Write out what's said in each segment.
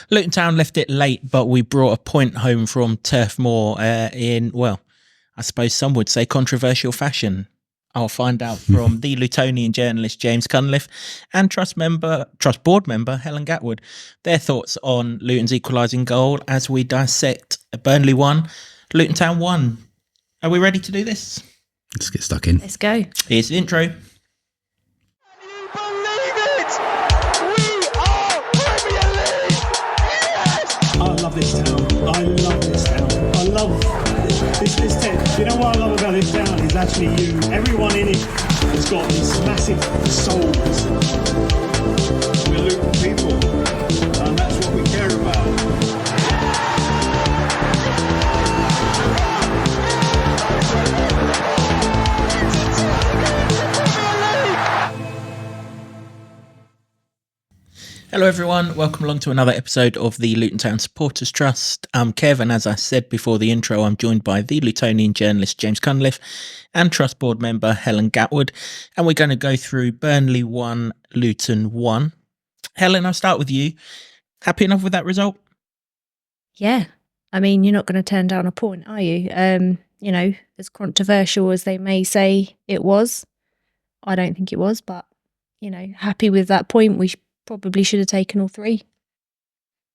Luton Town left it late, but we brought a point home from Turf Moor in, well, I suppose some would say controversial fashion. I'll find out from the Lutonian journalist James Cunliffe and Trust board member Helen Gatward their thoughts on Luton's equalising goal as we dissect Burnley 1, Luton Town 1. Are we ready to do this? Let's get stuck in. Let's go. Here's the intro. I love this town. I love this town. I love this town. You know what I love about this town is actually you. Everyone in it has got these massive souls. We're Luton people, and that's what we care about. Hello everyone, welcome along to another episode of the Luton Town Supporters Trust. I'm Kev, and as I said before the intro, I'm joined by the Lutonian journalist James Cunliffe and Trust board member Helen Gatward, and we're going to go through Burnley 1, Luton 1. Helen, I'll start with you. Happy enough with that result? Yeah. I mean, you're not going to turn down a point, are you? You know, as controversial as they may say it was, I don't think it was, but, you know, happy with that point. We probably should have taken all three.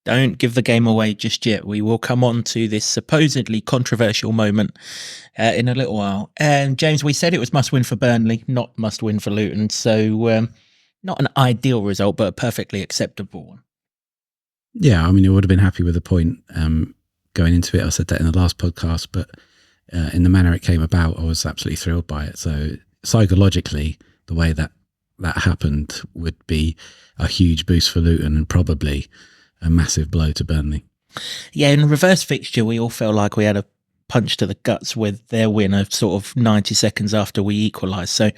Don't give the game away just yet. We will come on to this supposedly controversial moment in a little while. And James, we said it was must win for Burnley, not must win for Luton. So not an ideal result, but a perfectly acceptable one. Yeah, I mean, I would have been happy with the point going into it. I said that in the last podcast, but in the manner it came about, I was absolutely thrilled by it. So psychologically, the way that happened would be a huge boost for Luton and probably a massive blow to Burnley. Yeah, in the reverse fixture, we all felt like we had a punch to the guts with their win of sort of 90 seconds after we equalised. So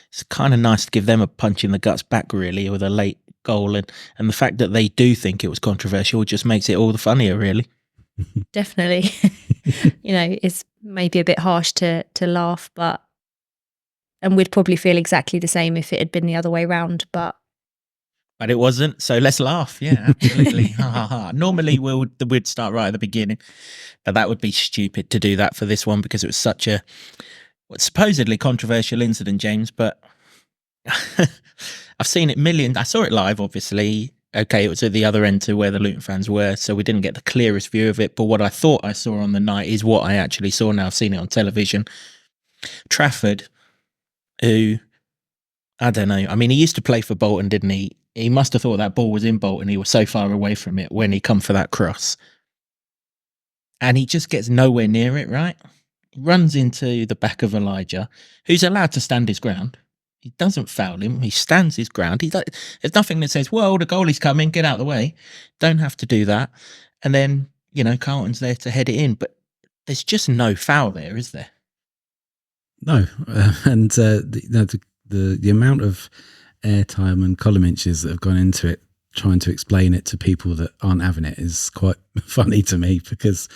it's kind of nice to give them a punch in the guts back, really, with a late goal. And the fact that they do think it was controversial just makes it all the funnier, really. Definitely. You know, it's maybe a bit harsh to laugh, and we'd probably feel exactly the same if it had been the other way round, but it wasn't, so let's laugh. Yeah, absolutely. Ha, ha, ha. Normally we'd start right at the beginning, but that would be stupid to do that for this one because it was such a supposedly controversial incident, James, but I've seen it millions. I saw it live, obviously. Okay, it was at the other end to where the Luton fans were, so we didn't get the clearest view of it, but what I thought I saw on the night is what I actually saw now. I've seen it on television. Trafford, who, I don't know, I mean, he used to play for Bolton, didn't he? He must have thought that ball was in Bolton. He was so far away from it when he come for that cross. And he just gets nowhere near it, right? He runs into the back of Elijah, who's allowed to stand his ground. He doesn't foul him. He stands his ground. There's nothing that says, well, the goalie's coming, get out of the way. Don't have to do that. And then, you know, Carlton's there to head it in. But there's just no foul there, is there? No. The amount of airtime and column inches that have gone into it trying to explain it to people that aren't having it is quite funny to me because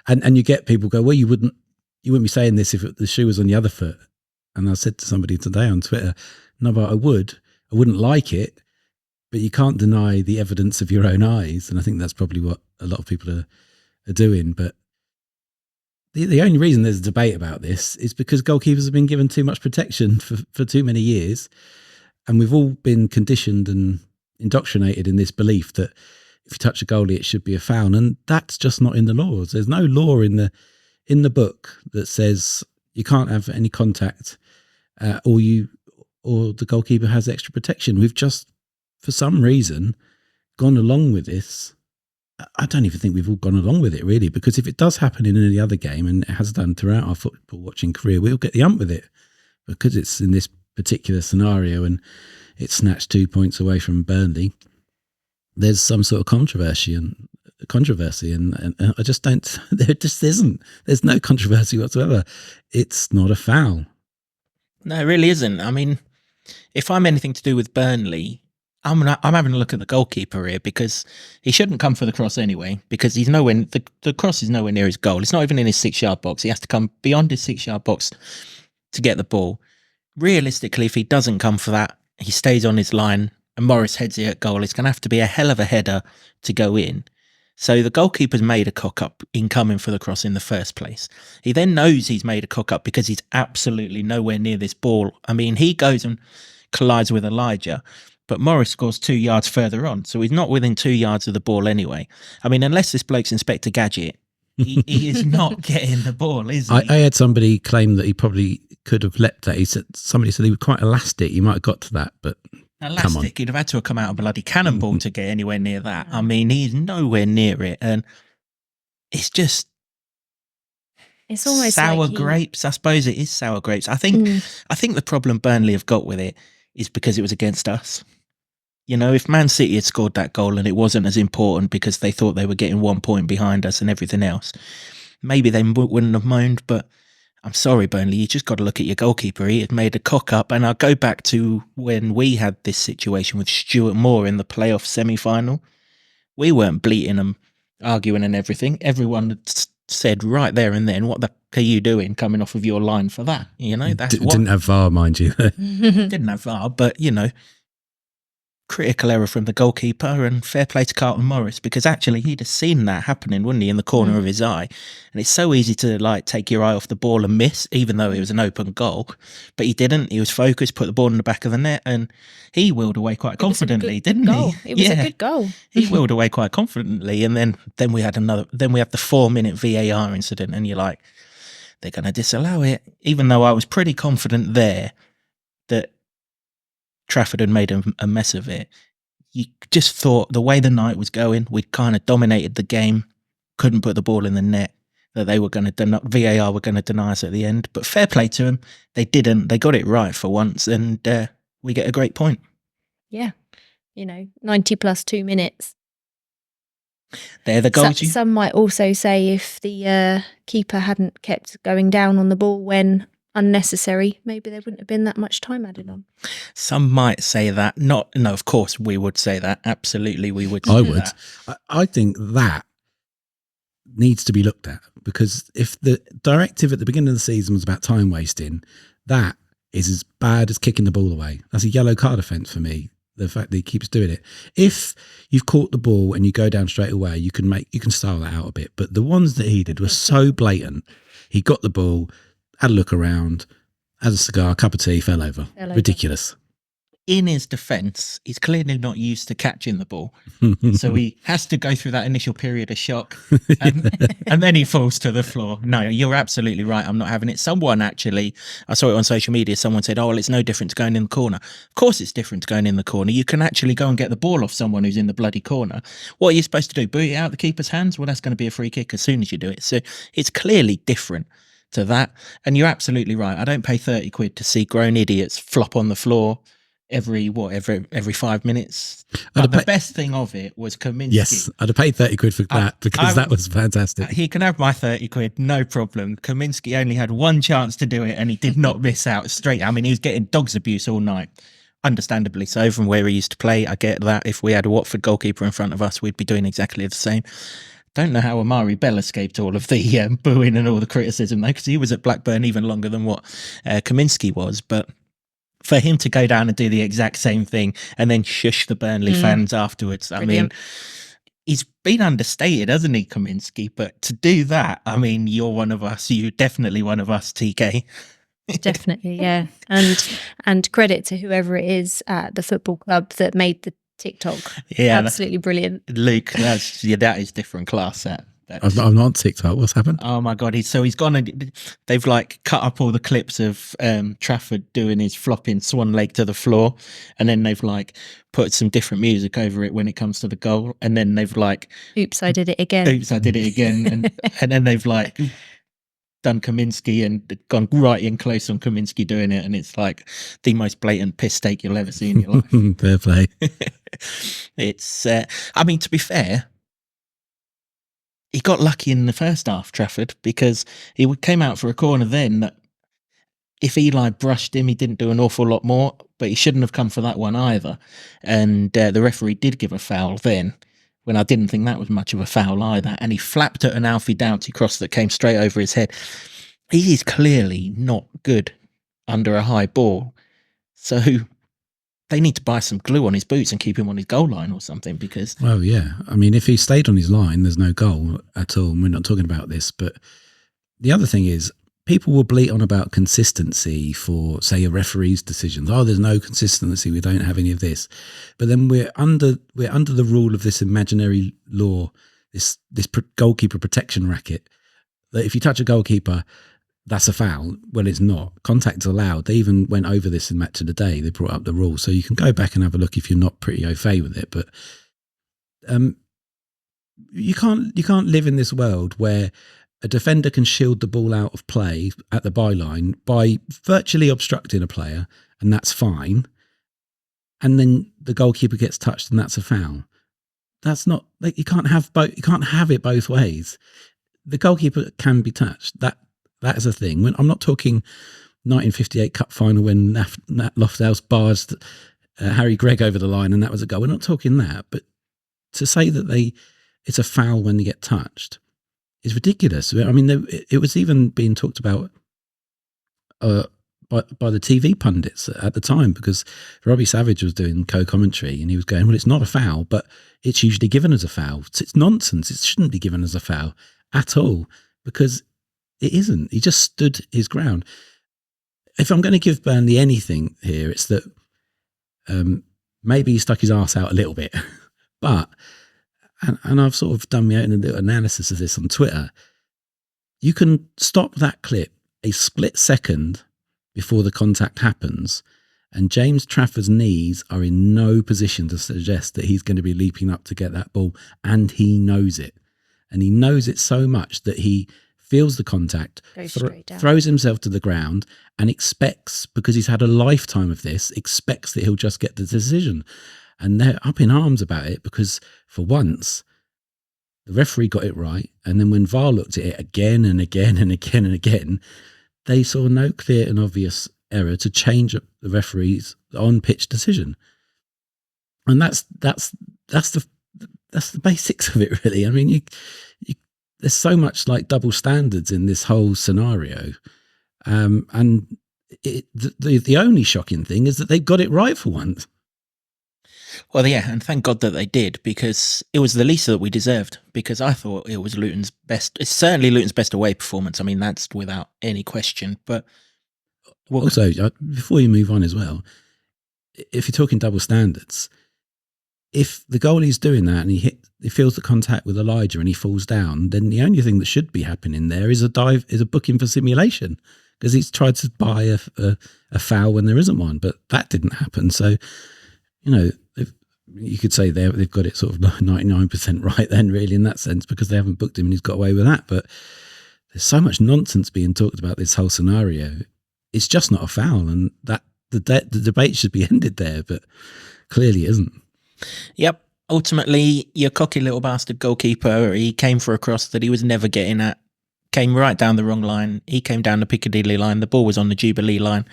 and you get people go, well, you wouldn't be saying this if the shoe was on the other foot. And I said to somebody today on Twitter, no, but I wouldn't like it, but you can't deny the evidence of your own eyes. And I think that's probably what a lot of people are doing. But the only reason there's a debate about this is because goalkeepers have been given too much protection for too many years. And we've all been conditioned and indoctrinated in this belief that if you touch a goalie, it should be a foul. And that's just not in the laws. There's no law in the book that says you can't have any contact or the goalkeeper has extra protection. We've just, for some reason, gone along with this. I don't even think we've all gone along with it, really, because if it does happen in any other game, and it has done throughout our football watching career, we'll get the ump with it because it's in this particular scenario and it snatched 2 points away from Burnley. There's some sort of controversy and I just don't, there just isn't. There's no controversy whatsoever. It's not a foul. No, it really isn't. I mean, if I'm anything to do with Burnley, I'm having a look at the goalkeeper here because he shouldn't come for the cross anyway because he's nowhere, the cross is nowhere near his goal. It's not even in his 6-yard box. He has to come beyond his 6-yard box to get the ball. Realistically, if he doesn't come for that, he stays on his line and Morris heads it at goal, it's going to have to be a hell of a header to go in. So the goalkeeper's made a cock-up in coming for the cross in the first place. He then knows he's made a cock-up because he's absolutely nowhere near this ball. I mean, he goes and collides with Elijah, but Morris scores 2 yards further on, so he's not within 2 yards of the ball anyway. I mean, unless this bloke's Inspector Gadget, he is not getting the ball, is he? I had somebody claim that he probably could have leapt that. Somebody said he was quite elastic. He might have got to that, but Elastic, he'd have had to have come out a bloody cannonball to get anywhere near that. I mean, he's nowhere near it, and it's just It's almost sour like grapes. I suppose it is sour grapes. I think the problem Burnley have got with it is because it was against us. You know, if Man City had scored that goal and it wasn't as important because they thought they were getting 1 point behind us and everything else, maybe they wouldn't have moaned. But I'm sorry, Burnley, you just got to look at your goalkeeper. He had made a cock up, and I'll go back to when we had this situation with Stuart Moore in the playoff semi-final. We weren't bleating and arguing and everything. Everyone said right there and then, what the are you doing coming off of your line for that? You know, that's what didn't have VAR, mind you. didn't have VAR, but you know, critical error from the goalkeeper, and fair play to Carlton Morris, because actually he'd have seen that happening, wouldn't he, in the corner of his eye. And it's so easy to like take your eye off the ball and miss, even though it was an open goal. But he didn't. He was focused, put the ball in the back of the net, and he wheeled away quite confidently, didn't goal. he? It was a good goal. He wheeled away quite confidently, and then we had the 4-minute VAR incident, and you're like, they're going to disallow it, even though I was pretty confident there that Trafford had made a mess of it. You just thought the way the night was going, we'd kind of dominated the game, couldn't put the ball in the net, that they were going to VAR were going to deny us at the end. But fair play to them, they didn't. They got it right for once, and we get a great point. Yeah, 90 plus 2 minutes. They're the goals. Some might also say if the keeper hadn't kept going down on the ball when unnecessary, maybe there wouldn't have been that much time added on. Some might say that. No, of course we would say that. Absolutely, we would. I would. I think that needs to be looked at, because if the directive at the beginning of the season was about time wasting, that is as bad as kicking the ball away. That's a yellow card offence for me. The fact that he keeps doing it. If you've caught the ball and you go down straight away, you can style that out a bit. But the ones that he did were so blatant. He got the ball, had a look around, had a cigar, a cup of tea, fell over. Ridiculous. In his defence, he's clearly not used to catching the ball. So he has to go through that initial period of shock, and then he falls to the floor. No, you're absolutely right. I'm not having it. Someone actually, I saw it on social media, someone said, oh, well, it's no different to going in the corner. Of course it's different to going in the corner. You can actually go and get the ball off someone who's in the bloody corner. What are you supposed to do? Boot it out the keeper's hands? Well, that's going to be a free kick as soon as you do it. So it's clearly different to that. And you're absolutely right. I don't pay 30 quid to see grown idiots flop on the floor every 5 minutes. But the best thing of it was Kaminsky. Yes, I'd have paid 30 quid for that, because that was fantastic. He can have my 30 quid, no problem. Kaminsky only had one chance to do it, and he did not miss out straight. I mean, he was getting dog's abuse all night, understandably so, from where he used to play. I get that. If we had a Watford goalkeeper in front of us, we'd be doing exactly the same. Don't know how Amari Bell escaped all of the booing and all the criticism, though, because he was at Blackburn even longer than what Kaminsky was. But for him to go down and do the exact same thing and then shush the Burnley fans afterwards, Brilliant. I mean, he's been understated, hasn't he, Kaminsky? But to do that, I mean, you're one of us. You're definitely one of us, TK. Definitely, yeah. And credit to whoever it is at the football club that made the TikTok. Yeah, absolutely brilliant. Luke, that is different class. I'm not on TikTok. What's happened? Oh my God. He's gone and they've like cut up all the clips of Trafford doing his flopping swan leg to the floor. And then they've like put some different music over it when it comes to the goal. And then they've like, oops, I did it again. And then they've like done Kaminsky and gone right in close on Kaminsky doing it. And it's like the most blatant piss take you'll ever see in your life. Fair play. It's, I mean, to be fair, he got lucky in the first half, Trafford, because he came out for a corner then that if Eli brushed him, he didn't do an awful lot more, but he shouldn't have come for that one either. And the referee did give a foul then, when I didn't think that was much of a foul either. And he flapped at an Alfie Doughty cross that came straight over his head. He is clearly not good under a high ball. So they need to buy some glue on his boots and keep him on his goal line or something, because Well, yeah. I mean, if he stayed on his line, there's no goal at all. And we're not talking about this. But the other thing is, people will bleat on about consistency for, say, a referee's decisions. Oh, there's no consistency. We don't have any of this. But then we're under the rule of this imaginary law, this goalkeeper protection racket, that if you touch a goalkeeper, that's a foul. Well, it's not. Contact's allowed. They even went over this in Match of the Day. They brought up the rule. So you can go back and have a look if you're not pretty au fait with it. But you can't live in this world where a defender can shield the ball out of play at the byline by virtually obstructing a player, and that's fine. And then the goalkeeper gets touched, and that's a foul. That's not, like, you can't have it both ways. The goalkeeper can be touched. That is a thing. When I'm not talking 1958 Cup final when Nat Lofthouse barged Harry Gregg over the line and that was a goal. We're not talking that. But to say that it's a foul when they get touched is ridiculous. I mean, it was even being talked about by the TV pundits at the time, because Robbie Savage was doing co-commentary and he was going, well, it's not a foul, but it's usually given as a foul. It's nonsense. It shouldn't be given as a foul at all, because it isn't. He just stood his ground. If I'm going to give Burnley anything here, it's that maybe he stuck his arse out a little bit, but, and I've sort of done my own little analysis of this on Twitter, you can stop that clip a split second before the contact happens, and James Trafford's knees are in no position to suggest that he's going to be leaping up to get that ball, and he knows it. And he knows it so much that he feels the contact, throws himself to the ground, and expects, because he's had a lifetime of this, expects that he'll just get the decision. And they're up in arms about it, because for once, the referee got it right, and then when VAR looked at it again and again and again and again, they saw no clear and obvious error to change the referee's on-pitch decision. And that's the basics of it, really. I mean, there's so much like double standards in this whole scenario, and the only shocking thing is that they got it right for once. Well, yeah, and thank God that they did, because it was the least that we deserved, because I thought it was Luton's best. It's certainly Luton's best away performance. I mean, that's without any question. But also, before you move on as well, if you're talking double standards, if the goalie's doing that and he feels the contact with Elijah and he falls down, then the only thing that should be happening there is a booking for simulation, because he's tried to buy a foul when there isn't one, but that didn't happen. So, you know, you could say they've got it sort of 99% right then, really, in that sense, because they haven't booked him and he's got away with that. But there's so much nonsense being talked about this whole scenario. It's just not a foul, and that the debate should be ended there, but clearly it isn't. Yep. Ultimately, your cocky little bastard goalkeeper, he came for a cross that he was never getting at, came right down the wrong line. He came down the Piccadilly line. The ball was on the Jubilee line.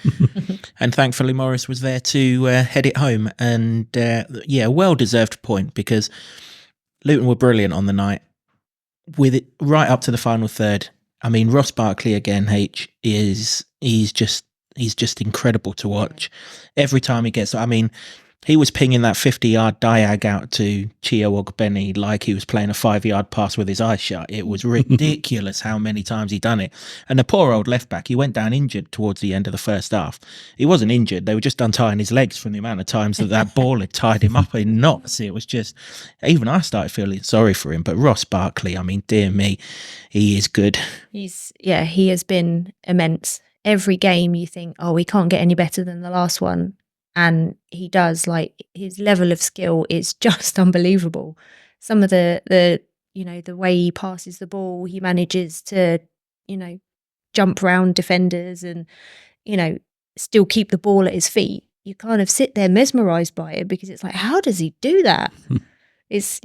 And thankfully, Morris was there to head it home. And yeah, well-deserved point, because Luton were brilliant on the night. With it right up to the final third. I mean, Ross Barkley again, he's just incredible to watch. Every time he gets, I mean, he was pinging that 50-yard diag out to Chio Ogbeni like he was playing a 5-yard pass with his eyes shut. It was ridiculous how many times he done it. And the poor old left-back, he went down injured towards the end of the first half. He wasn't injured. They were just untying his legs from the amount of times that ball had tied him up in knots. It was just, even I started feeling sorry for him. But Ross Barkley, I mean, dear me, he is good. He has been immense. Every game you think, oh, we can't get any better than the last one. And he does. Like, his level of skill is just unbelievable. Some of the way he passes the ball, he manages to, jump around defenders and, still keep the ball at his feet. You kind of sit there mesmerised by it, because it's like, how does he do that? He's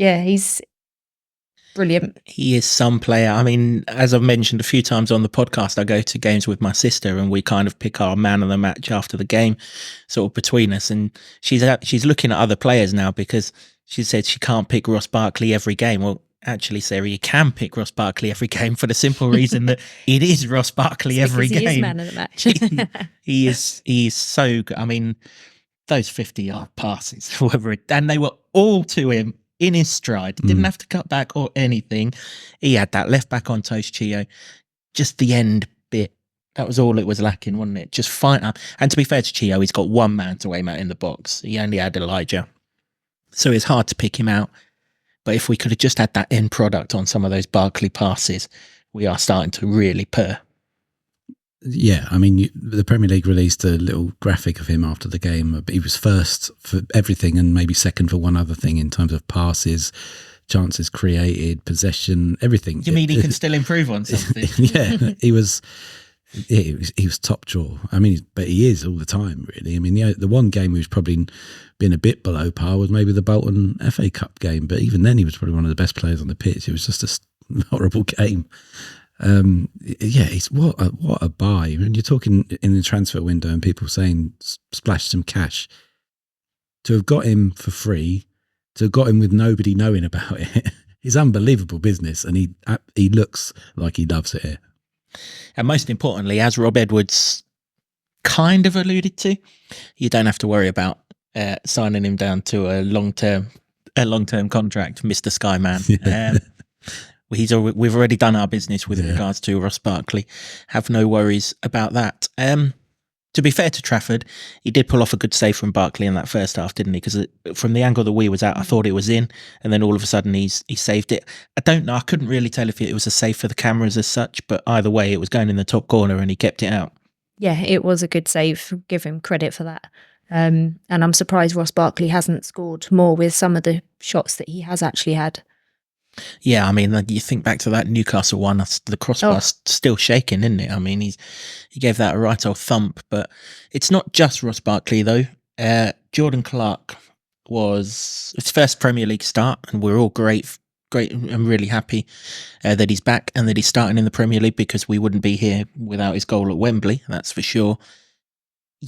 brilliant. He is some player. I mean, as I've mentioned a few times on the podcast, I go to games with my sister and we kind of pick our man of the match after the game, sort of between us. And she's looking at other players now, because she said she can't pick Ross Barkley every game. Well, actually, Sarah, you can pick Ross Barkley every game, for the simple reason that it is Ross Barkley every game. He is man of the match. he is so good. I mean, those 50-yard passes, and they were all to him in his stride. Didn't have to cut back or anything. He had that left back on toast, Chio. Just the end bit. That was all it was lacking, wasn't it? Just fine up. And to be fair to Chio, he's got one man to aim at in the box. He only had Elijah. So it's hard to pick him out. But if we could have just had that end product on some of those Barkley passes, we are starting to really purr. Yeah, I mean, the Premier League released a little graphic of him after the game. He was first for everything and maybe second for one other thing in terms of passes, chances created, possession, everything. You mean he can still improve on something? Yeah, he was top draw. I mean, but he is all the time, really. I mean, the one game he was probably been a bit below par was maybe the Bolton FA Cup game, but even then he was probably one of the best players on the pitch. It was just a horrible game. It's what a buy. When you're talking in the transfer window and people saying splash some cash, to have got him for free, to have got him with nobody knowing about it, is unbelievable business, and he looks like he loves it here. And most importantly, as Rob Edwards kind of alluded to, you don't have to worry about signing him down to a long-term contract, Mr. Skyman. We've already done our business with regards to Ross Barkley. Have no worries about that. To be fair to Trafford, he did pull off a good save from Barkley in that first half, didn't he? Because from the angle the wee was out, I thought it was in, and then all of a sudden he saved it. I don't know. I couldn't really tell if it was a save for the cameras as such, but either way, it was going in the top corner and he kept it out. Yeah, it was a good save. Give him credit for that. And I'm surprised Ross Barkley hasn't scored more with some of the shots that he has actually had. Yeah, I mean, you think back to that Newcastle one, the crossbar's still shaking, isn't it? I mean, he gave that a right old thump, but it's not just Ross Barkley, though. Jordan Clark was his first Premier League start, and we're all great. I'm really happy that he's back and that he's starting in the Premier League, because we wouldn't be here without his goal at Wembley, that's for sure.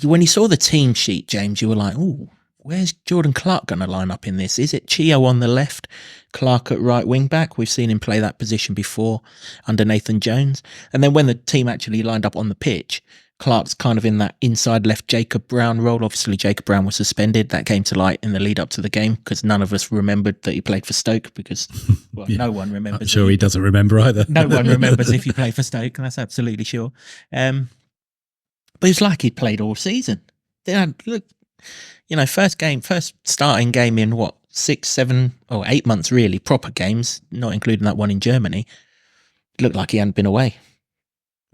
When you saw the team sheet, James, you were like, ooh, where's Jordan Clark going to line up in this? Is it Chio on the left, Clark at right wing back? We've seen him play that position before under Nathan Jones. And then when the team actually lined up on the pitch, Clark's kind of in that inside left Jacob Brown role. Obviously, Jacob Brown was suspended. That came to light in the lead up to the game because none of us remembered that he played for Stoke, because no one remembers. I'm sure he doesn't remember either. No one remembers if he played for Stoke, and that's absolutely sure. But it's like he'd played all season. Look, first starting game in 6, 7, or 8 months, really, proper games, not including that one in Germany. It looked like he hadn't been away.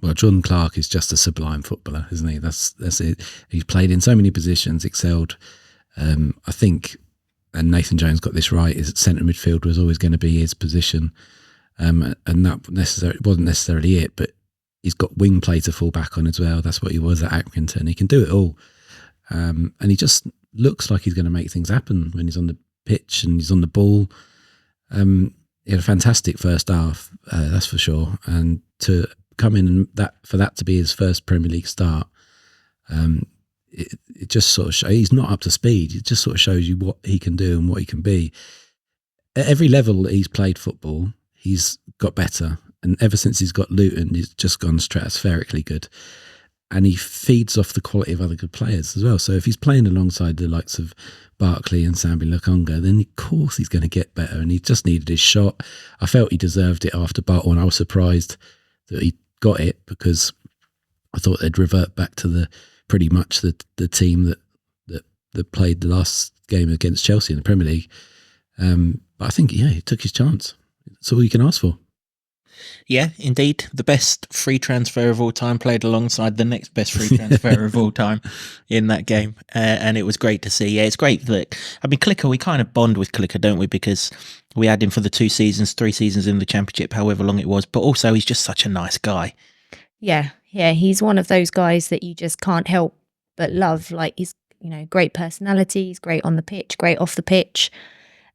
Well, Jordan Clark is just a sublime footballer, isn't he? That's it. He's played in so many positions, excelled. I think, and Nathan Jones got this right, is centre midfield was always going to be his position. And that wasn't necessarily it, but he's got wing play to fall back on as well. That's what he was at Accrington. He can do it all. And he just looks like he's going to make things happen when he's on the pitch and he's on the ball. He had a fantastic first half, that's for sure. And to come in and for that to be his first Premier League start, it just sort of shows he's not up to speed. It just sort of shows you what he can do and what he can be. At every level that he's played football, he's got better. And ever since he's got Luton, he's just gone stratospherically good. And he feeds off the quality of other good players as well. So if he's playing alongside the likes of Barkley and Sambi Lokonga, then of course he's going to get better. And he just needed his shot. I felt he deserved it after Bolton. I was surprised that he got it, because I thought they'd revert back to pretty much the team that played the last game against Chelsea in the Premier League. But I think, he took his chance. That's all you can ask for. Yeah, indeed. The best free transfer of all time played alongside the next best free transfer of all time in that game. And it was great to see. Yeah, it's great that, Clicker, we kind of bond with Clicker, don't we? Because we had him for the 2 seasons, 3 seasons in the Championship, however long it was. But also he's just such a nice guy. Yeah, he's one of those guys that you just can't help but love. Like, he's, great personality. He's great on the pitch, great off the pitch.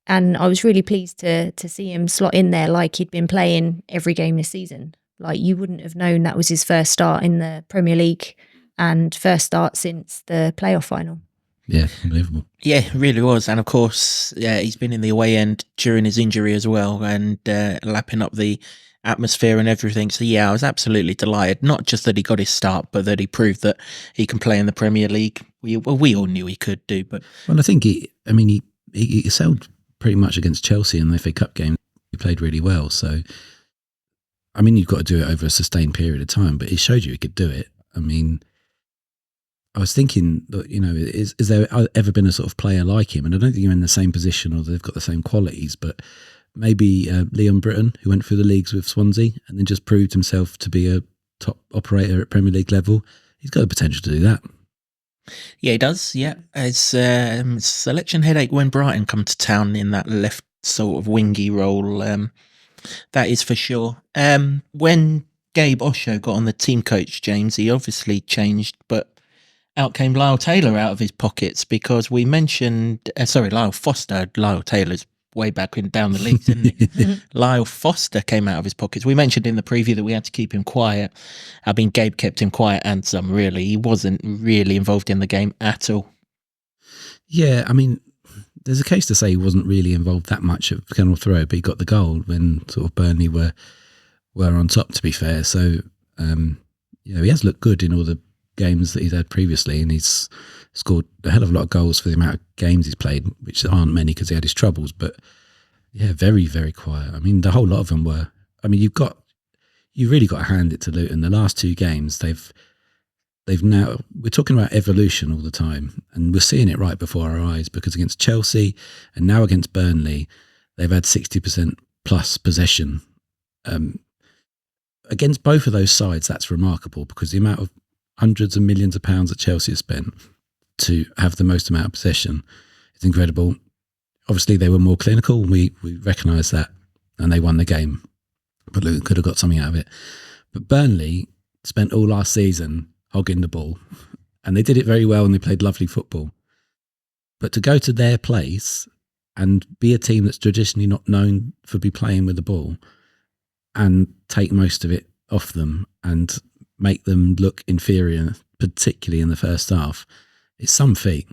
And I was really pleased to see him slot in there like he'd been playing every game this season. Like, you wouldn't have known that was his first start in the Premier League and first start since the playoff final. Yeah, unbelievable. Yeah, it really was. And of course, yeah, he's been in the away end during his injury as well, and lapping up the atmosphere and everything. So yeah, I was absolutely delighted. Not just that he got his start, but that he proved that he can play in the Premier League. We all knew he could do, but Well, I think he excelled pretty much against Chelsea in the FA Cup game. He played really well. So, I mean, you've got to do it over a sustained period of time, but he showed you he could do it. I mean, I was thinking that, is there ever been a sort of player like him? And I don't think you're in the same position or they've got the same qualities, but maybe Leon Britton, who went through the leagues with Swansea and then just proved himself to be a top operator at Premier League level. He's got the potential to do that. yeah, he does. Yeah, it's selection headache when Brighton come to town in that left sort of wingy role. That is for sure. When Gabe Osho got on the team coach, James, he obviously changed, but out came Lyle Taylor out of his pockets because we mentioned, Lyle Foster. Lyle Taylor's way back in down the leagues, isn't he? Lyle Foster came out of his pockets. We mentioned in the preview that we had to keep him quiet. I mean, Gabe kept him quiet and some, really. He wasn't really involved in the game at all. Yeah, I mean, there's a case to say he wasn't really involved that much at Kennel Throw, but he got the goal when sort of Burnley were on top, to be fair. So, he has looked good in all the games that he's had previously, and he's scored a hell of a lot of goals for the amount of games he's played, which aren't many because he had his troubles. But yeah, very, very quiet. I mean, the whole lot of them were. I mean, you've really got to hand it to Luton. The last two games, they've now, we're talking about evolution all the time, and we're seeing it right before our eyes, because against Chelsea and now against Burnley, they've had 60% plus possession. Against both of those sides, that's remarkable, because the amount of hundreds of millions of pounds that Chelsea have spent to have the most amount of possession is incredible. Obviously, they were more clinical. We recognise that, and they won the game. But Luton could have got something out of it. But Burnley spent all last season hogging the ball, and they did it very well, and they played lovely football. But to go to their place and be a team that's traditionally not known for be playing with the ball and take most of it off them and make them look inferior, particularly in the first half, it's some feat.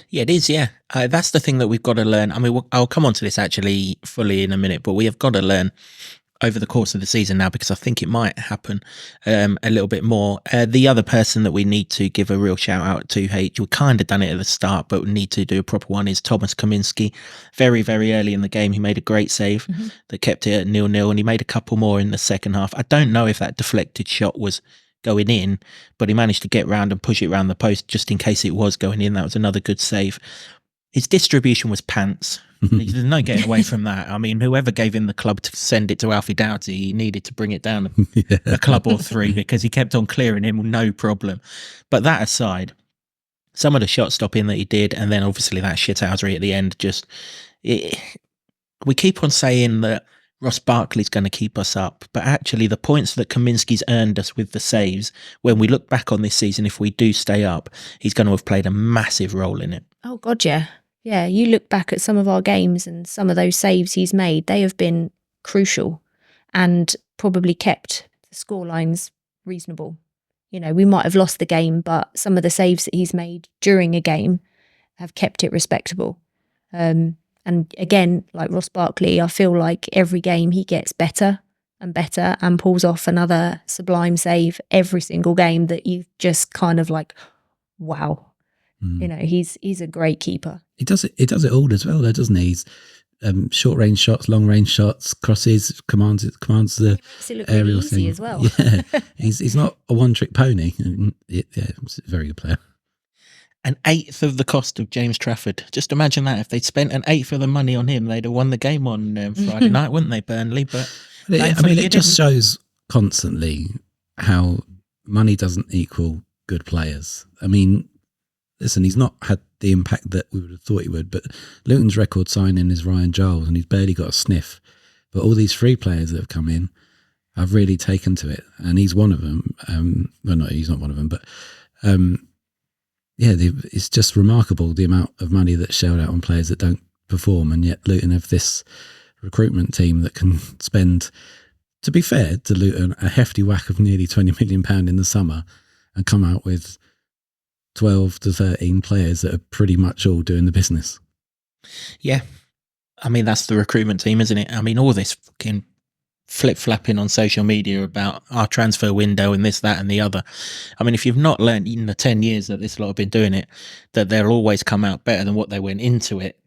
Yeah, it is, yeah. That's the thing that we've got to learn. I mean, I'll come on to this actually fully in a minute, but we have got to learn over the course of the season now, because I think it might happen a little bit more. The other person that we need to give a real shout out to, we kind of done it at the start, but we need to do a proper one, is Thomas Kaminski. Very, very early in the game, he made a great save that kept it at 0-0, and he made a couple more in the second half. I don't know if that deflected shot was going in, but he managed to get round and push it round the post just in case it was going in. That was another good save. His distribution was pants. There's no getting away from that. I mean, whoever gave him the club to send it to Alfie Doughty, he needed to bring it down a club or three, because he kept on clearing him, no problem. But that aside, some of the shot stopping that he did, and then obviously that shithousery at the end, we keep on saying that Ross Barkley's going to keep us up, but actually the points that Kaminski's earned us with the saves, when we look back on this season, if we do stay up, he's going to have played a massive role in it. Oh, God, yeah. Yeah, you look back at some of our games and some of those saves he's made, they have been crucial and probably kept the scorelines reasonable. We might have lost the game, but some of the saves that he's made during a game have kept it respectable. And again, like Ross Barkley, I feel like every game he gets better and better and pulls off another sublime save every single game that you just kind of like, wow. He's a great keeper. He does it all as well, though, doesn't he? He's short range shots, long range shots, crosses, commands the aerial really easy thing as well. Yeah, he's not a one trick pony. Yeah, he's a very good player. An eighth of the cost of James Trafford. Just imagine that. If they'd spent an eighth of the money on him, they'd have won the game on Friday night, wouldn't they, Burnley? But it just shows constantly how money doesn't equal good players. I mean, listen, he's not had the impact that we would have thought he would, but Luton's record signing is Ryan Giles, and he's barely got a sniff. But all these free players that have come in have really taken to it, and he's one of them. Well, no, he's not one of them, but it's just remarkable the amount of money that's shelled out on players that don't perform, and yet Luton have this recruitment team that can spend, to be fair to Luton, a hefty whack of nearly £20 million in the summer and come out with 12 to 13 players that are pretty much all doing the business. Yeah. I mean, that's the recruitment team, isn't it? I mean, all this fucking flip-flapping on social media about our transfer window and this, that and the other. I mean, if you've not learned in the 10 years that this lot have been doing it, that they'll always come out better than what they went into it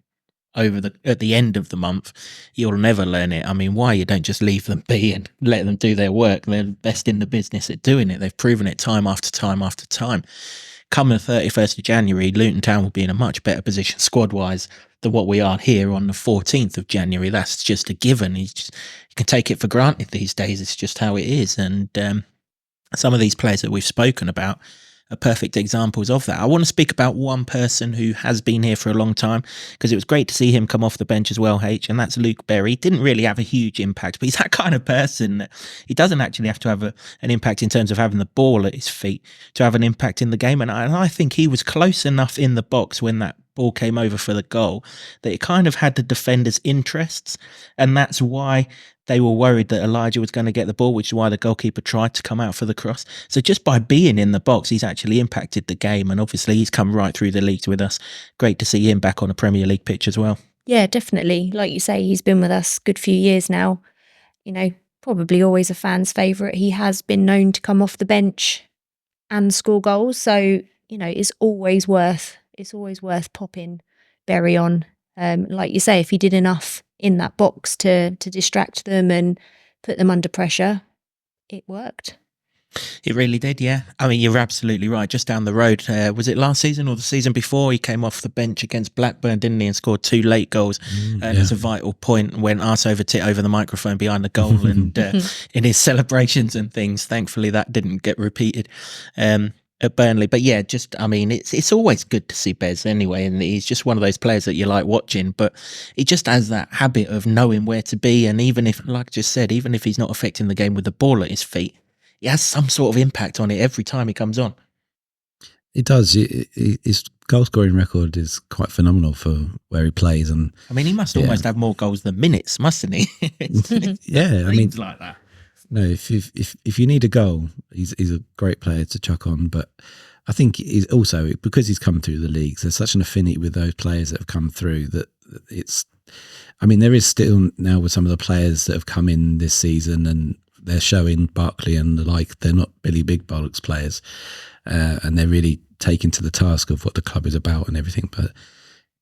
at the end of the month, you'll never learn it. I mean, why you don't just leave them be and let them do their work? They're best in the business at doing it. They've proven it time after time after time. Come the 31st of January, Luton Town will be in a much better position squad-wise than what we are here on the 14th of January. That's just a given. You can take it for granted these days. It's just how it is. And some of these players that we've spoken about are perfect examples of that. I want to speak about one person who has been here for a long time, because it was great to see him come off the bench as well, and that's Luke Berry. Didn't really have a huge impact, but he's that kind of person that he doesn't actually have to have an impact in terms of having the ball at his feet to have an impact in the game. And I think he was close enough in the box when that ball came over for the goal that it kind of had the defenders' interests, and that's why they were worried that Elijah was going to get the ball, which is why the goalkeeper tried to come out for the cross. So just by being in the box, he's actually impacted the game, and obviously he's come right through the leagues with us. Great to see him back on a Premier League pitch as well. Yeah, definitely. Like you say, he's been with us a good few years now. You know, probably always a fan's favourite. He has been known to come off the bench and score goals, so you know it's always worth popping Berry on. Like you say, if he did enough in that box to distract them and put them under pressure, it worked. It really did, yeah. I mean, you're absolutely right. Just down the road, was it last season or the season before, he came off the bench against Blackburn, didn't he, and scored 2 late goals. And it's a vital point when arse over tit over the microphone behind the goal and in his celebrations and things. Thankfully, that didn't get repeated at Burnley. But yeah, just, I mean, it's always good to see Bez anyway, and he's just one of those players that you like watching, but he just has that habit of knowing where to be, and even if, like I just said, even if he's not affecting the game with the ball at his feet, he has some sort of impact on it every time he comes on. It does. His goal scoring record is quite phenomenal for where he plays, and I mean, he must almost have more goals than minutes, mustn't he? Yeah, I mean, like that. No, if you need a goal, he's a great player to chuck on. But I think he's also, because he's come through the leagues, there's such an affinity with those players that have come through that it's. I mean, there is still now with some of the players that have come in this season, and they're showing Barkley and the like. They're not Billy Big Bollocks players, and they're really taken to the task of what the club is about and everything. But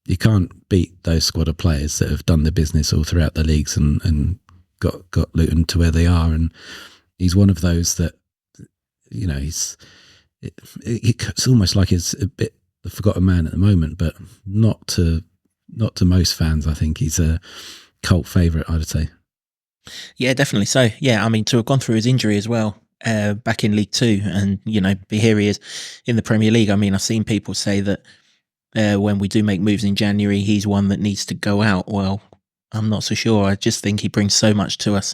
you can't beat those squad of players that have done the business all throughout the leagues and got Luton to where they are, and he's one of those that, you know, it's almost like he's a bit the forgotten man at the moment, but not to most fans. I think he's a cult favourite, I would say. Yeah, definitely so. Yeah, I mean, to have gone through his injury as well back in League Two, and you know, here he is in the Premier League. I mean, I've seen people say that when we do make moves in January, he's one that needs to go out. Well, I'm not so sure. I just think he brings so much to us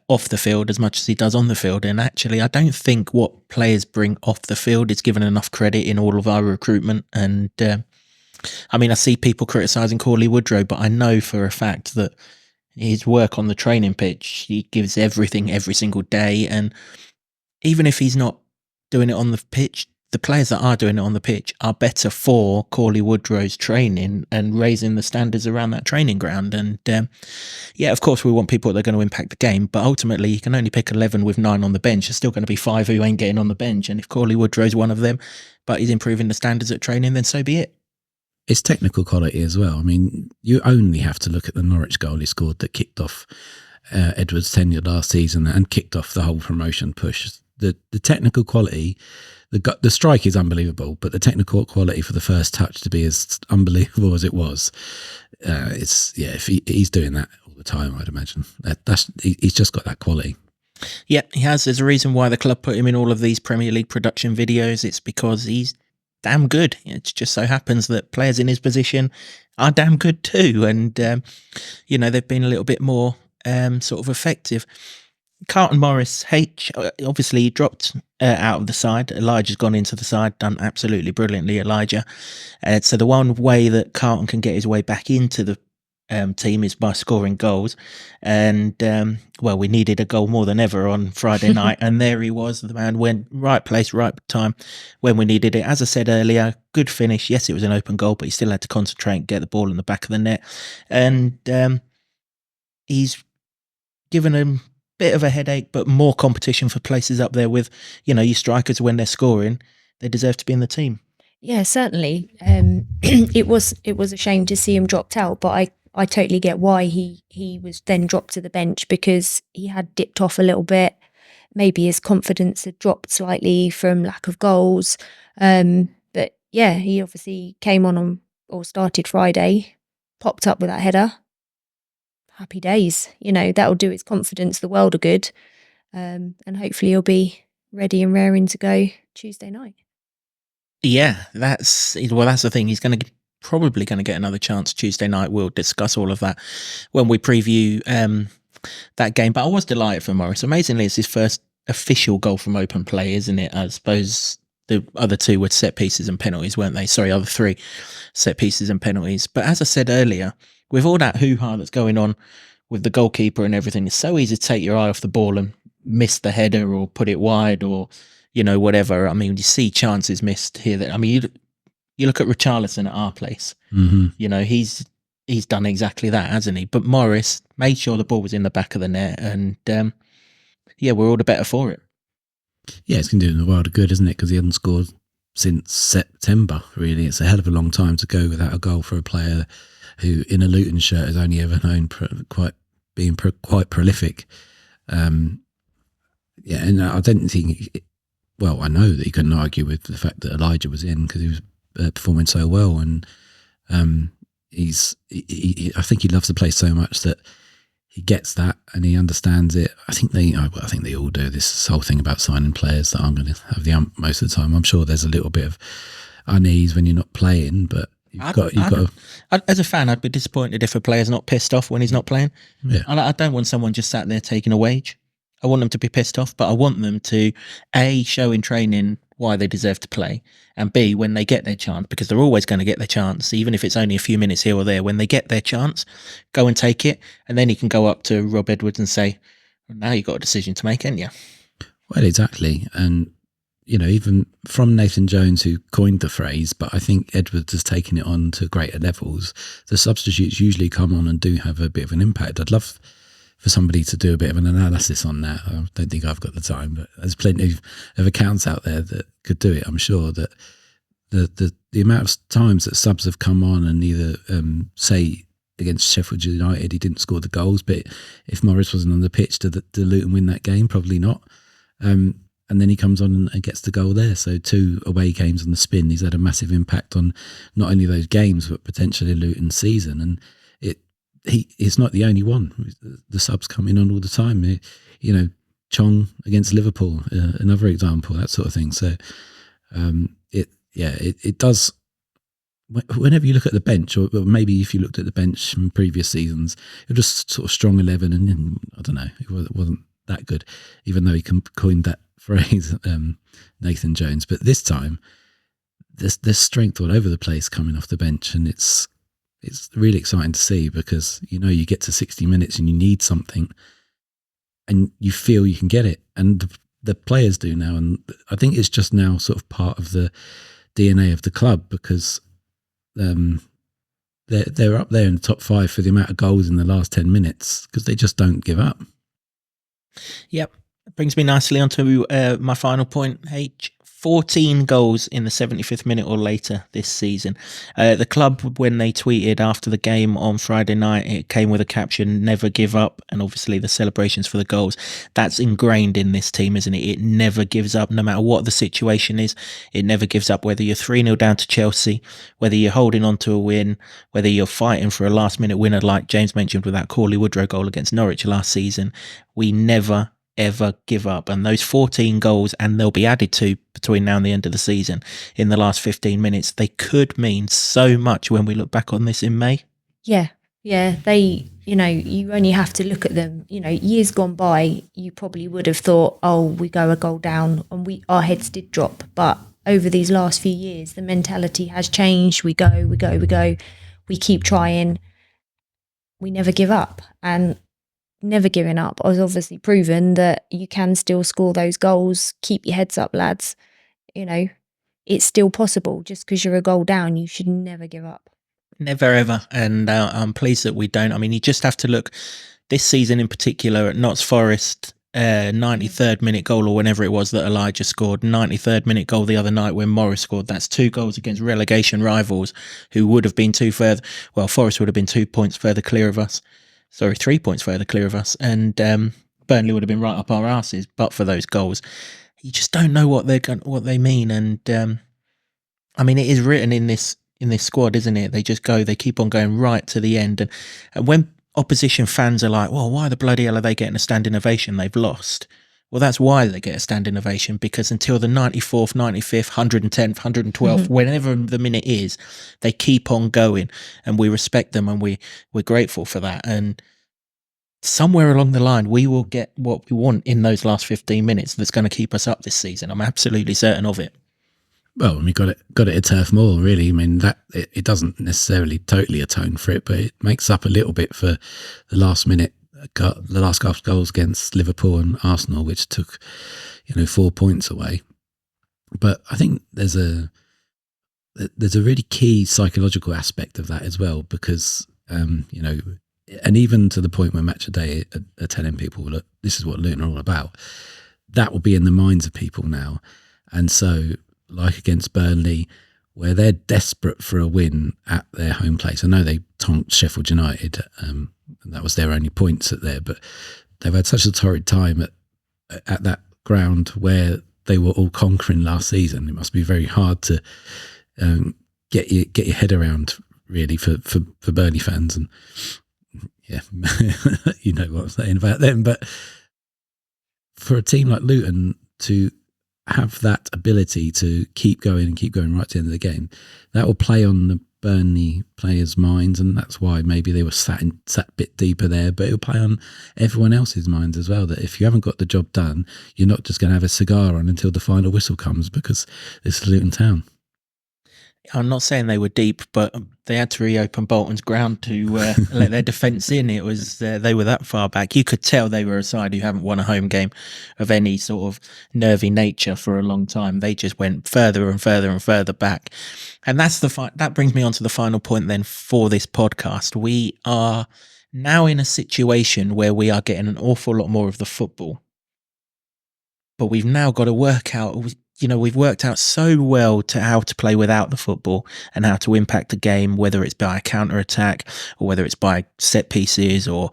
off the field as much as he does on the field. And actually, I don't think what players bring off the field is given enough credit in all of our recruitment. And I mean, I see people criticising Cauley Woodrow, but I know for a fact that his work on the training pitch, he gives everything every single day. And even if he's not doing it on the pitch, the players that are doing it on the pitch are better for Cauley Woodrow's training and raising the standards around that training ground. And yeah, of course, we want people that are going to impact the game, but ultimately you can only pick 11 with 9 on the bench. There's still going to be 5 who ain't getting on the bench. And if Cauley Woodrow's one of them, but he's improving the standards at training, then so be it. It's technical quality as well. I mean, you only have to look at the Norwich goal he scored that kicked off Edward's tenure last season and kicked off the whole promotion push. The technical quality, the strike is unbelievable, but the technical quality for the first touch to be as unbelievable as it was, if he's doing that all the time, I'd imagine. He's just got that quality. Yeah, he has. There's a reason why the club put him in all of these Premier League production videos. It's because he's damn good. It just so happens that players in his position are damn good too, and you know, they've been a little bit more sort of effective. Carlton Morris H, obviously dropped out of the side. Elijah's gone into the side, done absolutely brilliantly, Elijah. So the one way that Carlton can get his way back into the team is by scoring goals. And, well, we needed a goal more than ever on Friday night. And there he was. The man went right place, right time when we needed it. As I said earlier, good finish. Yes, it was an open goal, but he still had to concentrate and get the ball in the back of the net. And he's given him a bit of a headache, but more competition for places up there with, your strikers when they're scoring. They deserve to be in the team. Yeah, certainly. It was a shame to see him dropped out, but I totally get why he was then dropped to the bench, because he had dipped off a little bit. Maybe his confidence had dropped slightly from lack of goals. But yeah, he obviously came on or started Friday, popped up with that header. Happy days. That'll do his confidence the world of good. And hopefully he'll be ready and raring to go Tuesday night. Yeah, that's the thing. He's probably going to get another chance Tuesday night. We'll discuss all of that when we preview that game. But I was delighted for Morris. Amazingly, it's his first official goal from open play, isn't it? I suppose the other two were set pieces and penalties, weren't they? Sorry, other three set pieces and penalties. But as I said earlier, with all that hoo-ha that's going on with the goalkeeper and everything, it's so easy to take your eye off the ball and miss the header or put it wide or whatever. I mean, you see chances missed here. That, I mean, you look at Richarlison at our place. Mm-hmm. He's done exactly that, hasn't he? But Morris made sure the ball was in the back of the net, and we're all the better for it. Yeah, it's going to do him the world of good, isn't it? Because he hasn't scored since September, really. It's a hell of a long time to go without a goal for a player who, in a Luton shirt, has only ever known quite prolific. And I don't think... Well, I know that you couldn't argue with the fact that Elijah was in because he was performing so well, and I think he loves the place so much that he gets that and he understands it. I think they all do. This whole thing about signing players that I'm going to have the ump most of the time. I'm sure there's a little bit of unease when you're not playing, but you've got to. As a fan, I'd be disappointed if a player's not pissed off when he's not playing. Yeah. I don't want someone just sat there taking a wage. I want them to be pissed off, but I want them to, A, show in training why they deserve to play, and B, when they get their chance, because they're always going to get their chance, even if it's only a few minutes here or there, when they get their chance, go and take it, and then you can go up to Rob Edwards and say, well, now you've got a decision to make, haven't you? Well, exactly. And, even from Nathan Jones, who coined the phrase, but I think Edwards has taken it on to greater levels, the substitutes usually come on and do have a bit of an impact. I'd love for somebody to do a bit of an analysis on that. I don't think I've got the time, but there's plenty of accounts out there that could do it. I'm sure that the amount of times that subs have come on and either say against Sheffield United he didn't score the goals, but if Morris wasn't on the pitch, did Luton win that game? Probably not. And then he comes on and gets the goal there. So 2 away games on the spin. He's had a massive impact on not only those games, but potentially Luton's season. And he's not the only one. The subs come in on all the time. Chong against Liverpool, another example, that sort of thing. So it does. Whenever you look at the bench, or maybe if you looked at the bench from previous seasons, it was just sort of strong 11, and I don't know, it wasn't that good, even though he coined that phrase, Nathan Jones. But this time, there's strength all over the place coming off the bench, and it's really exciting to see, because you get to 60 minutes and you need something and you feel you can get it, and the players do now. And I think it's just now sort of part of the DNA of the club, because they're up there in the top 5 for the amount of goals in the last 10 minutes, because they just don't give up. Yep. It brings me nicely onto my final point, H. 14 goals in the 75th minute or later this season. The club, when they tweeted after the game on Friday night, it came with a caption, "Never give up," and obviously the celebrations for the goals. That's ingrained in this team, isn't it? It never gives up, no matter what the situation is. It never gives up, whether you're 3-0 down to Chelsea, whether you're holding on to a win, whether you're fighting for a last-minute winner like James mentioned with that Corley Woodrow goal against Norwich last season. We never ever give up. And those 14 goals, and they'll be added to between now and the end of the season in the last 15 minutes, they could mean so much when we look back on this in May. Yeah, they, you only have to look at them. Years gone by, you probably would have thought, oh, we go a goal down, and our heads did drop. But over these last few years, the mentality has changed. We go, we keep trying. we never give up, and never giving up has obviously proven that you can still score those goals. Keep your heads up, lads. You know, it's still possible. Just because you're a goal down, you should never give up. Never ever. And I'm pleased that we don't. I mean, you just have to look this season in particular at Notts Forest, 93rd minute goal or whenever it was that Elijah scored, 93rd minute goal the other night when Morris scored. That's 2 goals against relegation rivals who would have been Forest would have been 2 points further clear of us. 3 points further clear of us. And Burnley would have been right up our asses but for those goals. You just don't know what they mean. And I mean, it is written in this squad, isn't it? They just they keep on going right to the end. And when opposition fans are like, well, why the bloody hell are they getting a standing ovation? They've lost. Well, that's why they get a standing ovation, because until the 94th, 95th, 110th, 112th, whenever the minute is, they keep on going, and we respect them, and we're grateful for that. And somewhere along the line, we will get what we want in those last 15 minutes that's going to keep us up this season. I'm absolutely certain of it. Well, we got it at Turf Moor, really. I mean, that it doesn't necessarily totally atone for it, but it makes up a little bit for the last couple of goals against Liverpool and Arsenal, which took 4 points away. But I think there's a really key psychological aspect of that as well, because and even to the point where Match a Day are telling people, look, this is what Luton are all about. That will be in the minds of people now, and so, like against Burnley, where they're desperate for a win at their home place. I know they tonked Sheffield United, and that was their only points at there, but they've had such a torrid time at that ground where they were all conquering last season. It must be very hard to get your head around, really, for Burnley fans. And yeah, you know what I'm saying about them. But for a team like Luton to have that ability to keep going right to the end of the game, that will play on the Burnley players' minds, and that's why maybe they were sat a bit deeper there, but it'll play on everyone else's minds as well, that if you haven't got the job done, you're not just going to have a cigar on until the final whistle comes, because it's Luton Town. I'm not saying they were deep, but they had to reopen Bolton's ground to let their defence in. It was they were that far back. You could tell they were a side who haven't won a home game of any sort of nervy nature for a long time. They just went further and further and further back. And that's that brings me on to the final point then for this podcast. We are now in a situation where we are getting an awful lot more of the football, but we've now got to work out, we've worked out so well to how to play without the football and how to impact the game, whether it's by a counter-attack or whether it's by set pieces or,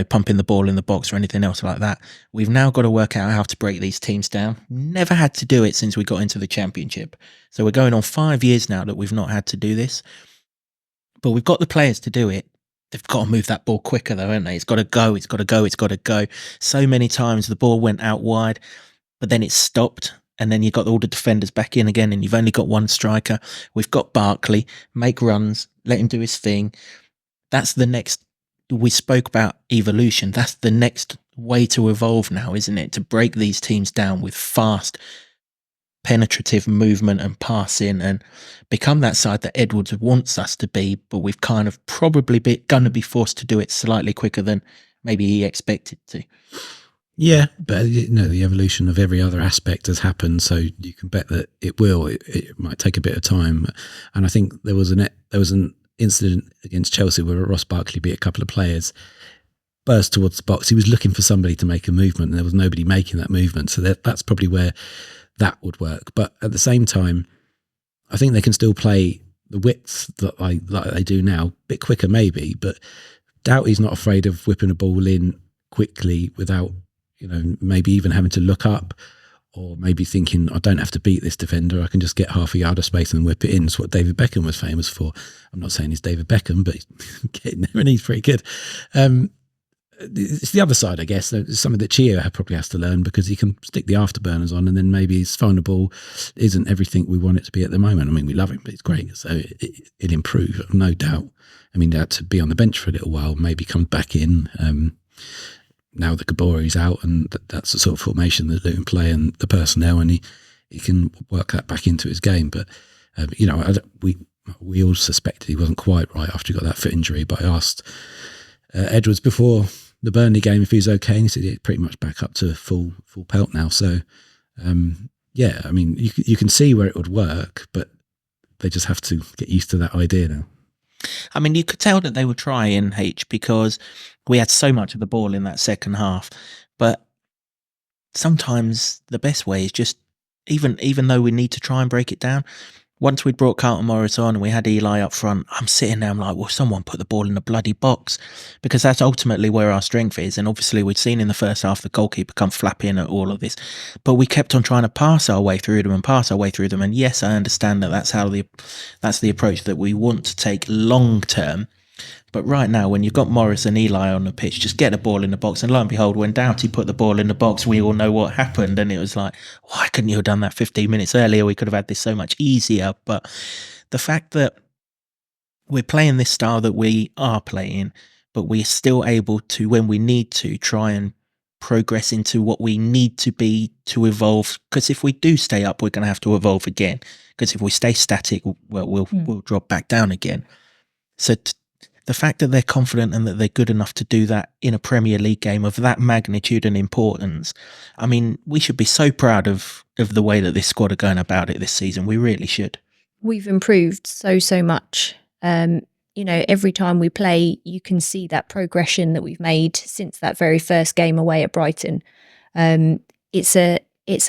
pumping the ball in the box or anything else like that. We've now got to work out how to break these teams down. Never had to do it since we got into the Championship. So we're going on 5 years now that we've not had to do this. But we've got the players to do it. They've got to move that ball quicker though, haven't they? It's got to go, it's got to go, it's got to go. So many times the ball went out wide, but then it stopped. And then you've got all the defenders back in again, and you've only got one striker. We've got Barkley, make runs, let him do his thing. That's the next, we spoke about evolution. That's the next way to evolve now, isn't it? To break these teams down with fast, penetrative movement and passing and become that side that Edwards wants us to be, but we've kind of probably going to be forced to do it slightly quicker than maybe he expected to. Yeah, but the evolution of every other aspect has happened, so you can bet that it will. It might take a bit of time, and I think there was an incident against Chelsea where Ross Barkley beat a couple of players, burst towards the box. He was looking for somebody to make a movement, and there was nobody making that movement. So that's probably where that would work. But at the same time, I think they can still play the widths that like they do now, a bit quicker maybe. But Doughty's not afraid of whipping a ball in quickly without, maybe even having to look up, or maybe thinking, I don't have to beat this defender, I can just get half a yard of space and whip it in. It's what David Beckham was famous for. I'm not saying he's David Beckham, but he's getting there and he's pretty good. It's the other side, I guess. It's something that Chio probably has to learn, because he can stick the afterburners on, and then maybe his final ball isn't everything we want it to be at the moment. I mean, we love him, but he's great. So it'll improve, no doubt. I mean, to be on the bench for a little while, maybe come back in. Now that Gabori's out, and that's the sort of formation that Luton play and the personnel, and he can work that back into his game. But, we all suspected he wasn't quite right after he got that foot injury, but I asked Edwards before the Burnley game if he's okay, and he said he's pretty much back up to full pelt now. So yeah, I mean you can see where it would work, but they just have to get used to that idea now. I mean, you could tell that they were trying, because we had so much of the ball in that second half. But sometimes the best way is just, even though we need to try and break it down, once we'd brought Carlton Morris on and we had Eli up front, I'm sitting there, I'm like, well, someone put the ball in the bloody box, because that's ultimately where our strength is. And obviously we'd seen in the first half the goalkeeper come flapping at all of this, but we kept on trying to pass our way through them. And yes, I understand that that's the approach that we want to take long term. But right now, when you've got Morris and Eli on the pitch, just get the ball in the box. And lo and behold, when Doughty put the ball in the box, we all know what happened. And it was like, why couldn't you have done that 15 minutes earlier? We could have had this so much easier. But the fact that we're playing this style that we are playing, but we're still able to, when we need to, try and progress into what we need to be to evolve. Because if we do stay up, we're going to have to evolve again. Because if we stay static, well, we'll drop back down again. So the fact that they're confident and that they're good enough to do that in a Premier League game of that magnitude and importance, I mean, we should be so proud of the way that this squad are going about it this season. We really should. We've improved so much. Every time we play, you can see that progression that we've made since that very first game away at Brighton. It's a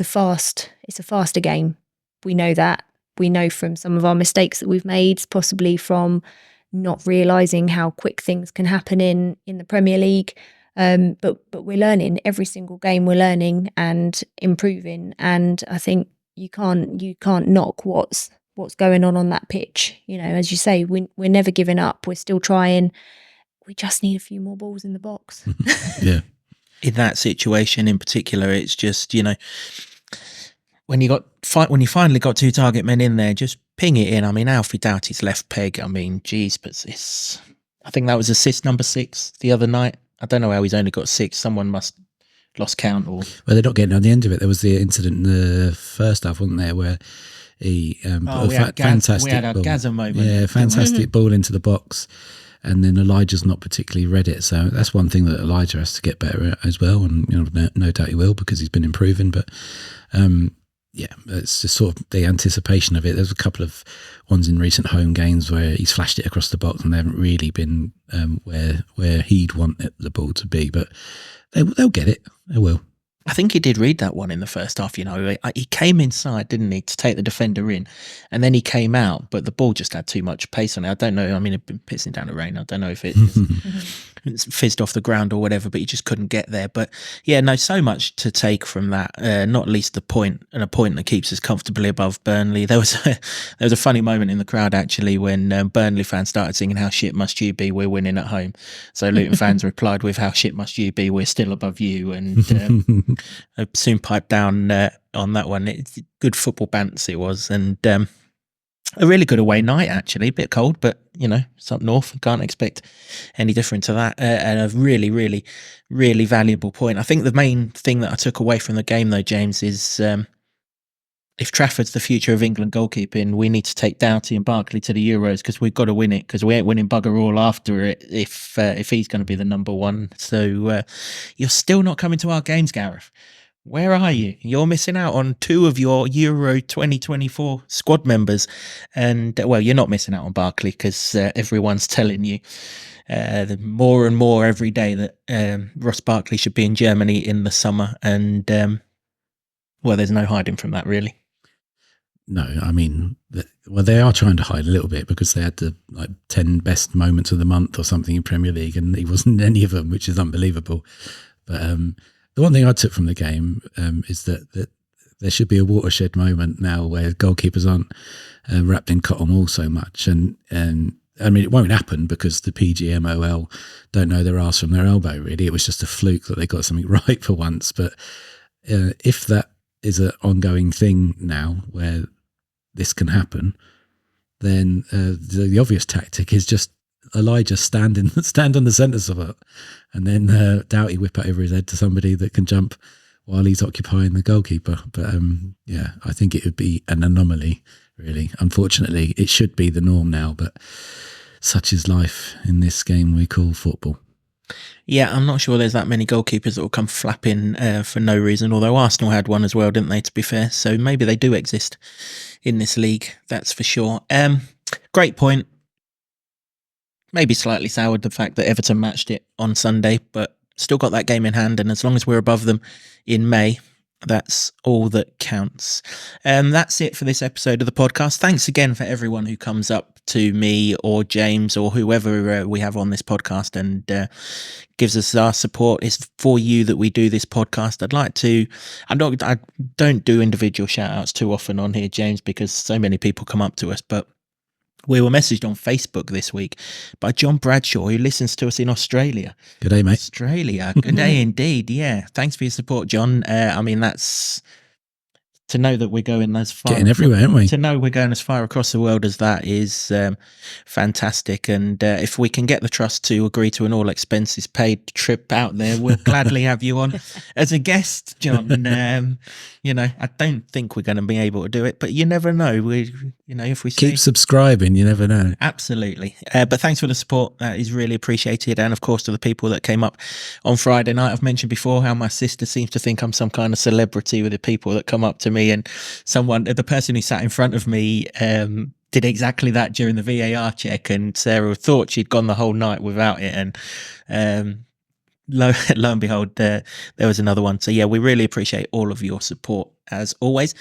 faster game. We know that. We know from some of our mistakes that we've made, possibly from not realising how quick things can happen in the Premier League. But we're learning every single game. We're learning and improving. And I think you can't knock what's going on that pitch. As you say, we're never giving up. We're still trying. We just need a few more balls in the box. Yeah. In that situation in particular, it's just, when you finally got two target men in there, just ping it in. I mean, Alfie Doughty's left peg. I mean, geez, but I think that was assist number 6 the other night. I don't know how he's only got 6. Someone must lost count. Or well, they're not getting on the end of it. There was the incident in the first half, wasn't there, where he fantastic. We had a Gaza moment. Yeah, fantastic ball into the box. And then Elijah's not particularly read it. So that's one thing that Elijah has to get better at as well. And no doubt he will, because he's been improving. But yeah, it's just sort of the anticipation of it. There's a couple of ones in recent home games where he's flashed it across the box and they haven't really been where he'd want the ball to be. But they'll get it. They will. I think he did read that one in the first half. He came inside, didn't he, to take the defender in, and then he came out, but the ball just had too much pace on it. I don't know. I mean, it'd been pissing down the rain. I don't know if it's fizzed off the ground or whatever, but he just couldn't get there. But yeah, no, so much to take from that. Not least the point, and a point that keeps us comfortably above Burnley. There was a funny moment in the crowd actually when Burnley fans started singing "How shit must you be? We're winning at home." So Luton fans replied with "How shit must you be? We're still above you." And I soon piped down on that one. It's good football bants it was, and a really good away night actually. A bit cold, but it's up north. Can't expect any different to that. And a really, really, really valuable point. I think the main thing that I took away from the game, though, James, is if Trafford's the future of England goalkeeping, we need to take Doughty and Barkley to the Euros, because we've got to win it, because we ain't winning bugger all after it if he's going to be the number one. So you're still not coming to our games, Gareth. Where are you? You're missing out on 2 of your Euro 2024 squad members. And, well, you're not missing out on Barkley, because everyone's telling you more and more every day that Ross Barkley should be in Germany in the summer. And, well, there's no hiding from that, really. No, I mean, they are trying to hide a little bit, because they had the 10 best moments of the month or something in Premier League, and he wasn't in any of them, which is unbelievable. But the one thing I took from the game is that there should be a watershed moment now where goalkeepers aren't wrapped in cotton wool so much. And I mean, it won't happen because the PGMOL don't know their arse from their elbow, really. It was just a fluke that they got something right for once. But if that is an ongoing thing now where this can happen, then the obvious tactic is just Elijah stand on the centre spot, and then Doughty whip it over his head to somebody that can jump while he's occupying the goalkeeper. But yeah, I think it would be an anomaly, really. Unfortunately, it should be the norm now, but such is life in this game we call football. Yeah, I'm not sure there's that many goalkeepers that will come flapping for no reason, although Arsenal had one as well, didn't they, to be fair? So maybe they do exist in this league, that's for sure. Great point. Maybe slightly soured the fact that Everton matched it on Sunday, but still got that game in hand, and as long as we're above them in May, that's all that counts. That's it for this episode of the podcast. Thanks again for everyone who comes up to me or James or whoever we have on this podcast and gives us our support. It's for you that we do this podcast. I don't do individual shout outs too often on here, James, because so many people come up to us, but we were messaged on Facebook this week by John Bradshaw, who listens to us in Australia. Good day, mate. Australia. Good day indeed. Yeah. Thanks for your support, John. I mean, that's to know that we're going as far. Getting everywhere, aren't we? To know we're going as far across the world as that is fantastic. And if we can get the Trust to agree to an all expenses paid trip out there, we'll gladly have you on as a guest, John. I don't think we're going to be able to do it, but you never know. If we keep subscribing, you never know. Absolutely. But thanks for the support. That is really appreciated. And of course, to the people that came up on Friday night, I've mentioned before how my sister seems to think I'm some kind of celebrity with the people that come up to me, and the person who sat in front of me did exactly that during the VAR check, and Sarah thought she'd gone the whole night without it, and lo and behold, there was another one. So yeah, we really appreciate all of your support as always.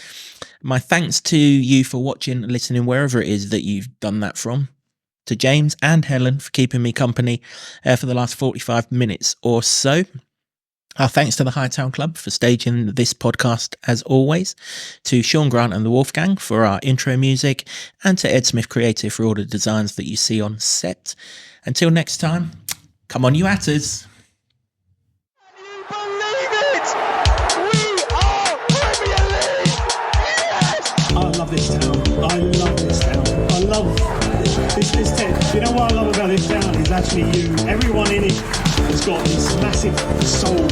My thanks to you for watching and listening wherever it is that you've done that from. To James and Helen for keeping me company for the last 45 minutes or so. Our thanks to the Hightown Club for staging this podcast as always, to Sean Grant and the Wolfgang for our intro music, and to Ed Smith Creative for all the designs that you see on set. Until next time, come on you Atters! I love this town. I love this town. I love this town. You know what I love about this town is actually you. Everyone in it has got this massive soul.